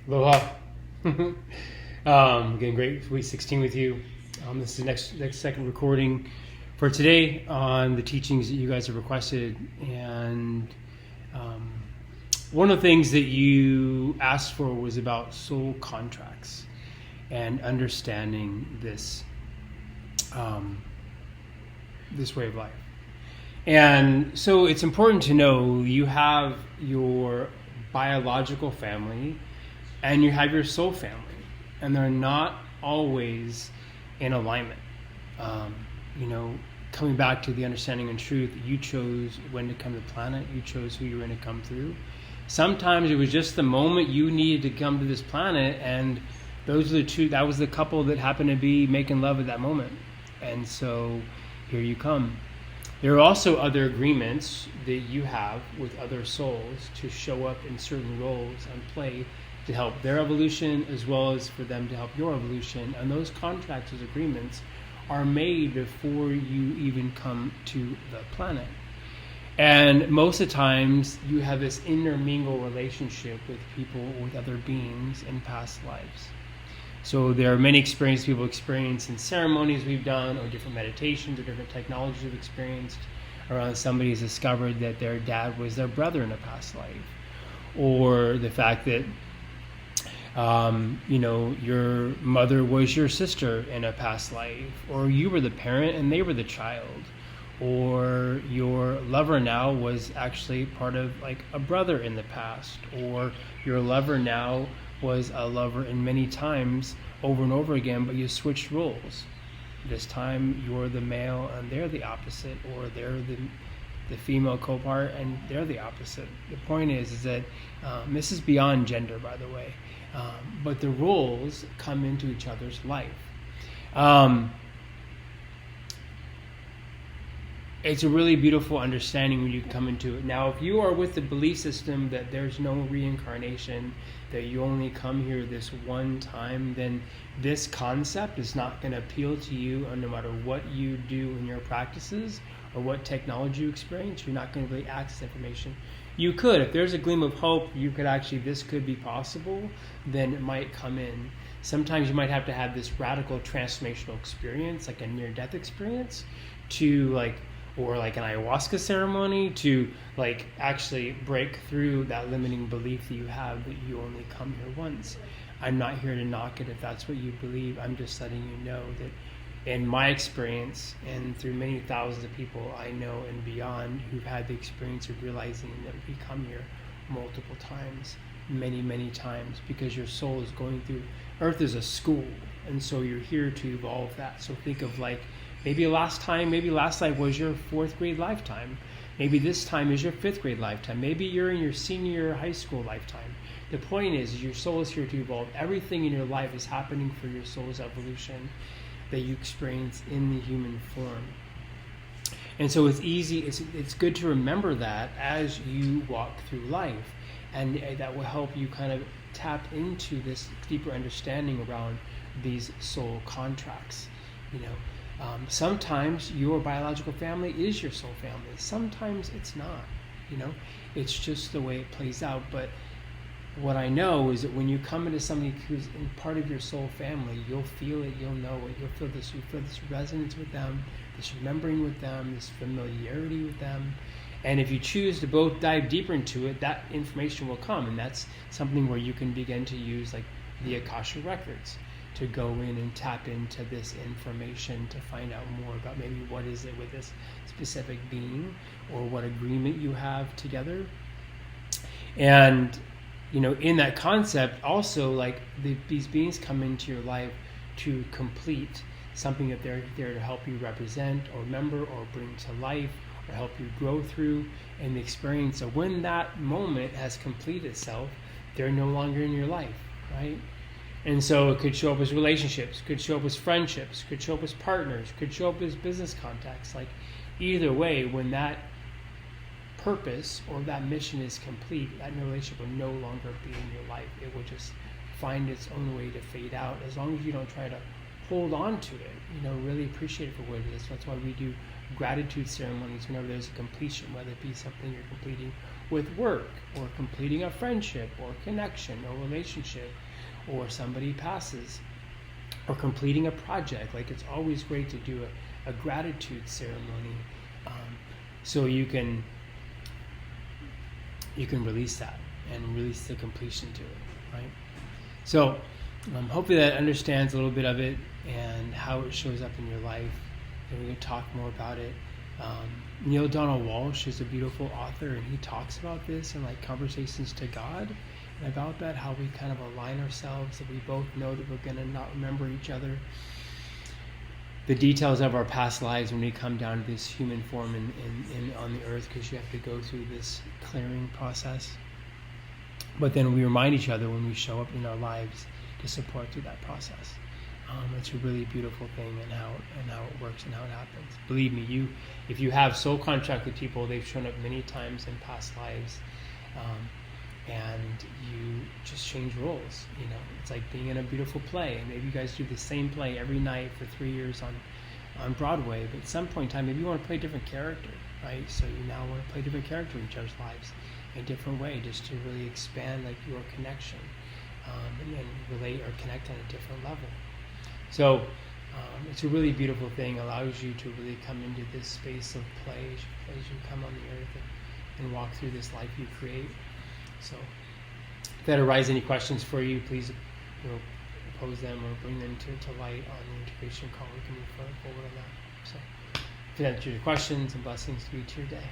Aloha. Again, great week 16 with you. This is next second recording for today on the teachings that you guys have requested. And one of the things that you asked for was about soul contracts and understanding this this way of life. And so it's important to know you have your biological family and you have your soul family, and they're not always in alignment. Coming back to the understanding and truth, you chose when to come to the planet, you chose who you were going to come through. Sometimes it was just the moment you needed to come to this planet, and those are the two. That was the couple that happened to be making love at that moment, and so here you come. There are also other agreements that you have with other souls to show up in certain roles and play to help their evolution as well as for them to help your evolution. And those contracts, those agreements, are made before you even come to the planet. And most of the times you have this intermingle relationship with people, with other beings in past lives. So there are many experiences people experience in ceremonies we've done, or different meditations, or different technologies we've experienced around somebody has discovered that their dad was their brother in a past life. Or the fact that your mother was your sister in a past life, or you were the parent and they were the child, or your lover now was actually part of like a brother in the past, or your lover now was a lover in many times over and over again, but you switched roles. This time you're the male and they're the opposite, or they're the female co-part and they're the opposite. The point is that this is beyond gender, by the way. But the roles come into each other's life. It's a really beautiful understanding when you come into it. Now, if you are with the belief system that there's no reincarnation, that you only come here this one time, then this concept is not going to appeal to you, no matter what you do in your practices or what technology you experience. You're not going to really access information. You could, if there's a gleam of hope, you could actually, this could be possible, then it might come in. Sometimes you might have to have this radical transformational experience, like a near-death experience, or like an ayahuasca ceremony, to like actually break through that limiting belief that you have that you only come here once. I'm not here to knock it if that's what you believe. I'm just letting you know that in my experience, and through many thousands of people I know and beyond who've had the experience of realizing that we come here multiple times, many times, because your soul is going through. Earth is a school, and so you're here to evolve that. So think of like, maybe last life was your 4th grade lifetime. Maybe this time is your 5th grade lifetime. Maybe you're in your senior high school lifetime. The point is your soul is here to evolve. Everything in your life is happening for your soul's evolution that you experience in the human form. And so it's good to remember that as you walk through life. And that will help you kind of tap into this deeper understanding around these soul contracts. Sometimes your biological family is your soul family. Sometimes it's not. It's just the way it plays out. But what I know is that when you come into somebody who's in part of your soul family, you'll feel it, you'll know it, you feel this resonance with them, this remembering with them, this familiarity with them. And if you choose to both dive deeper into it, that information will come. And that's something where you can begin to use like the Akasha records to go in and tap into this information to find out more about maybe what is it with this specific being, or what agreement you have together. And in that concept, also, like these beings come into your life to complete something that they're there to help you represent or remember or bring to life or help you grow through in the experience. So when that moment has completed itself, they're no longer in your life, right? And so it could show up as relationships, could show up as friendships, could show up as partners, could show up as business contacts. Like either way, when that purpose or that mission is complete, that relationship will no longer be in your life. It will just find its own way to fade out, as long as you don't try to hold on to it, really appreciate it for what it is. That's why we do gratitude ceremonies whenever there's a completion, whether it be something you're completing with work, or completing a friendship, or connection, or relationship, or somebody passes, or completing a project. Like, it's always great to do a gratitude ceremony, so you can release that and release the completion to it, right? So hopefully that understands a little bit of it and how it shows up in your life, and we can talk more about it. Neil Donald Walsh is a beautiful author, and he talks about this in like Conversations to God, and about that, how we kind of align ourselves, that we both know that we're going to not remember each other, the details of our past lives when we come down to this human form in on the earth, because you have to go through this clearing process. But then we remind each other when we show up in our lives to support through that process. It's a really beautiful thing, and how it works and how it happens. Believe me, if you have soul contract with people, they've shown up many times in past lives, and you just change roles. It's like being in a beautiful play, and maybe you guys do the same play every night for 3 years on Broadway, but at some point in time, maybe you want to play a different character, right? So you now want to play a different character in each other's lives in a different way, just to really expand like your connection, and relate or connect on a different level. So it's a really beautiful thing. Allows you to really come into this space of play as you come on the earth and walk through this life you create. So if that arise any questions for you, please pose them or bring them to light on the integration call. We can move forward on that. So if that answers your questions, and blessings to you to your day.